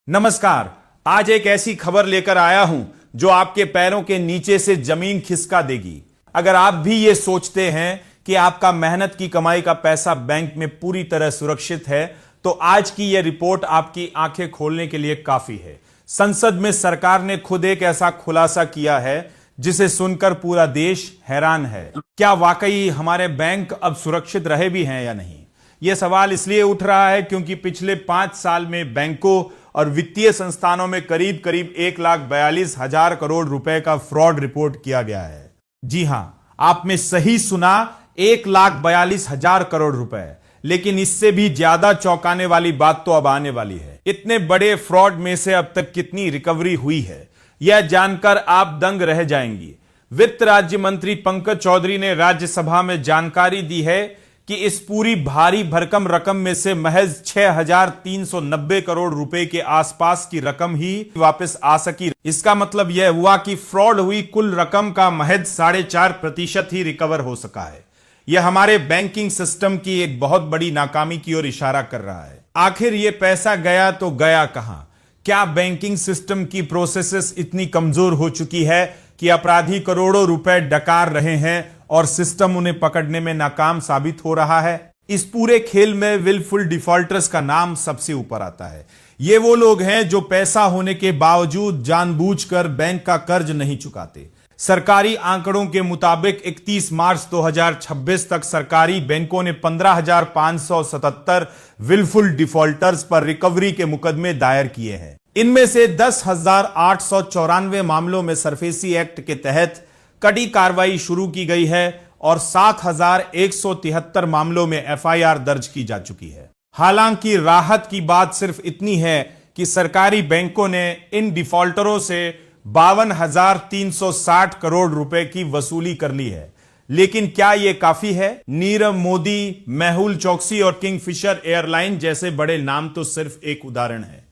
नमस्कार। आज एक ऐसी खबर लेकर आया हूं जो आपके पैरों के नीचे से जमीन खिसका देगी। अगर आप भी ये सोचते हैं कि आपका मेहनत की कमाई का पैसा बैंक में पूरी तरह सुरक्षित है, तो आज की यह रिपोर्ट आपकी आंखें खोलने के लिए काफी है। संसद में सरकार ने खुद एक ऐसा खुलासा किया है जिसे सुनकर पूरा देश हैरान है। क्या वाकई हमारे बैंक अब सुरक्षित रहे भी हैं या नहीं? यह सवाल इसलिए उठ रहा है क्योंकि पिछले 5 साल में बैंकों और वित्तीय संस्थानों में करीब करीब 1,42,000 करोड़ रुपए का फ्रॉड रिपोर्ट किया गया है। जी हां, आपने सही सुना, 1,42,000 करोड़ रुपए। लेकिन इससे भी ज्यादा चौंकाने वाली बात तो अब आने वाली है। इतने बड़े फ्रॉड में से अब तक कितनी रिकवरी हुई है, यह जानकर आप दंग रह जाएंगी। वित्त राज्य मंत्री पंकज चौधरी ने राज्यसभा में जानकारी दी है कि इस पूरी भारी भरकम रकम में से महज 6,390 करोड़ रुपए के आसपास की रकम ही वापस आ सकी। इसका मतलब यह हुआ कि फ्रॉड हुई कुल रकम का महज 4.5% ही रिकवर हो सका है। यह हमारे बैंकिंग सिस्टम की एक बहुत बड़ी नाकामी की ओर इशारा कर रहा है। आखिर यह पैसा गया तो गया कहां? क्या बैंकिंग सिस्टम की प्रोसेसेस इतनी कमजोर हो चुकी है कि अपराधी करोड़ों रुपए डकार रहे हैं और सिस्टम उन्हें पकड़ने में नाकाम साबित हो रहा है? इस पूरे खेल में विलफुल डिफॉल्टर्स का नाम सबसे ऊपर आता है। ये वो लोग हैं जो पैसा होने के बावजूद जानबूझकर बैंक का कर्ज नहीं चुकाते। सरकारी आंकड़ों के मुताबिक 31 मार्च 2026 तक सरकारी बैंकों ने 15,577 विलफुल डिफॉल्टर्स पर रिकवरी के मुकदमे दायर किए हैं। इनमें से 10,894 मामलों में सरफेसी एक्ट के तहत कड़ी कार्रवाई शुरू की गई है और 7,173 मामलों में एफआईआर दर्ज की जा चुकी है। हालांकि राहत की बात सिर्फ इतनी है कि सरकारी बैंकों ने इन डिफॉल्टरों से 52,360 करोड़ रुपए की वसूली कर ली है। लेकिन क्या यह काफी है? नीरव मोदी, मेहुल चोकसी और किंगफिशर एयरलाइन जैसे बड़े नाम तो सिर्फ एक उदाहरण है।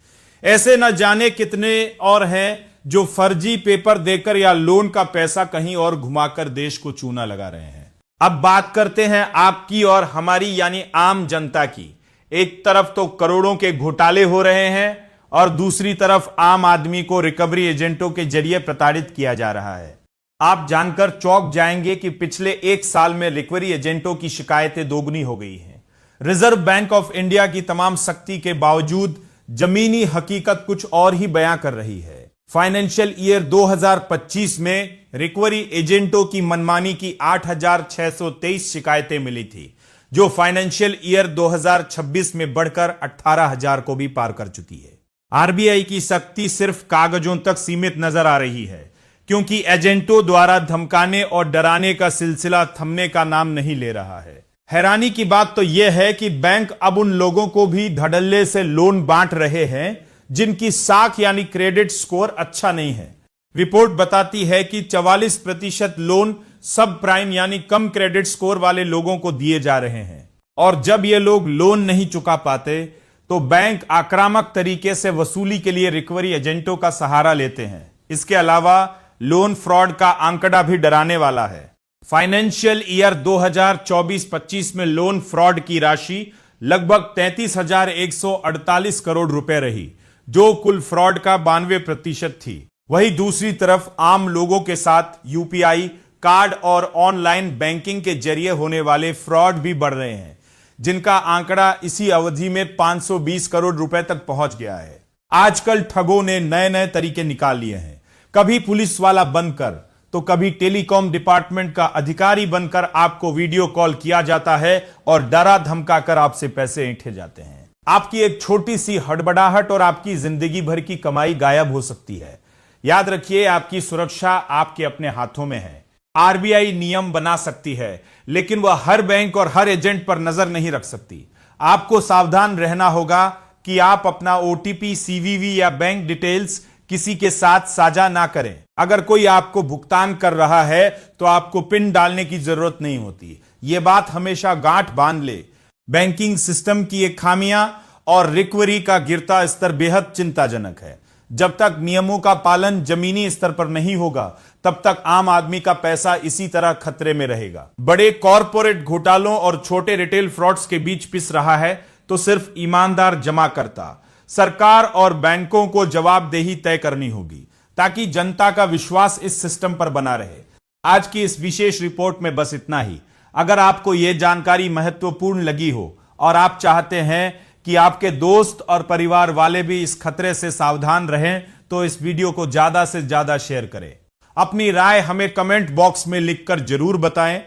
ऐसे न जाने कितने और हैं जो फर्जी पेपर देकर या लोन का पैसा कहीं और घुमाकर देश को चूना लगा रहे हैं। अब बात करते हैं आपकी और हमारी यानी आम जनता की। एक तरफ तो करोड़ों के घोटाले हो रहे हैं और दूसरी तरफ आम आदमी को रिकवरी एजेंटों के जरिए प्रताड़ित किया जा रहा है। आप जानकर चौंक जाएंगे कि पिछले 1 साल में रिकवरी एजेंटों की शिकायतें दोगुनी हो गई हैं। रिजर्व बैंक ऑफ इंडिया की तमाम सख्ती के बावजूद जमीनी हकीकत कुछ और ही बयां कर रही है। फाइनेंशियल ईयर 2025 में रिकवरी एजेंटों की मनमानी की 8,623 शिकायतें मिली थी, जो फाइनेंशियल ईयर 2026 में बढ़कर 18,000 को भी पार कर चुकी है। आरबीआई की सख्ती सिर्फ कागजों तक सीमित नजर आ रही है, क्योंकि एजेंटों द्वारा धमकाने और डराने का सिलसिला थमने का नाम नहीं ले रहा है। हैरानी की बात तो यह है कि बैंक अब उन लोगों को भी धड़ल्ले से लोन बांट रहे हैं जिनकी साख यानी क्रेडिट स्कोर अच्छा नहीं है। रिपोर्ट बताती है कि 44% लोन सब प्राइम यानी कम क्रेडिट स्कोर वाले लोगों को दिए जा रहे हैं। और जब ये लोग लोन नहीं चुका पाते तो बैंक आक्रामक तरीके से वसूली के लिए रिकवरी एजेंटों का सहारा लेते हैं। इसके अलावा लोन फ्रॉड का आंकड़ा भी डराने वाला है। फाइनेंशियल ईयर 2024-25 में लोन फ्रॉड की राशि लगभग 33,148 करोड़ रुपए रही, जो कुल फ्रॉड का 92% थी। वहीं दूसरी तरफ आम लोगों के साथ यूपीआई कार्ड और ऑनलाइन बैंकिंग के जरिए होने वाले फ्रॉड भी बढ़ रहे हैं, जिनका आंकड़ा इसी अवधि में 520 करोड़ रुपए तक पहुंच गया है। आजकल ठगों ने नए नए तरीके निकाल लिए हैं। कभी पुलिस वाला बनकर तो कभी टेलीकॉम डिपार्टमेंट का अधिकारी बनकर आपको वीडियो कॉल किया जाता है और डरा धमकाकर आपसे पैसे ऐंठे जाते हैं। आपकी एक छोटी सी हड़बड़ाहट और आपकी जिंदगी भर की कमाई गायब हो सकती है। याद रखिए, आपकी सुरक्षा आपके अपने हाथों में है। आरबीआई नियम बना सकती है, लेकिन वह हर बैंक और हर एजेंट पर नजर नहीं रख सकती। आपको सावधान रहना होगा कि आप अपना ओटीपी, सीवीवी या बैंक डिटेल्स किसी के साथ साझा ना करें। अगर कोई आपको भुगतान कर रहा है तो आपको पिन डालने की जरूरत नहीं होती। यह बात हमेशा गांठ बांध ले। बैंकिंग सिस्टम की एक खामियां और रिकवरी का गिरता स्तर बेहद चिंताजनक है। जब तक नियमों का पालन जमीनी स्तर पर नहीं होगा, तब तक आम आदमी का पैसा इसी तरह खतरे में रहेगा। बड़े कॉरपोरेट घोटालों और छोटे रिटेल फ्रॉड्स के बीच पिस रहा है तो सिर्फ ईमानदार जमाकर्ता, सरकार और बैंकों को जवाबदेही तय करनी होगी ताकि जनता का विश्वास इस सिस्टम पर बना रहे। आज की इस विशेष रिपोर्ट में बस इतना ही। अगर आपको यह जानकारी महत्वपूर्ण लगी हो और आप चाहते हैं कि आपके दोस्त और परिवार वाले भी इस खतरे से सावधान रहें, तो इस वीडियो को ज्यादा से ज्यादा शेयर करें। अपनी राय हमें कमेंट बॉक्स में लिखकर जरूर बताएं।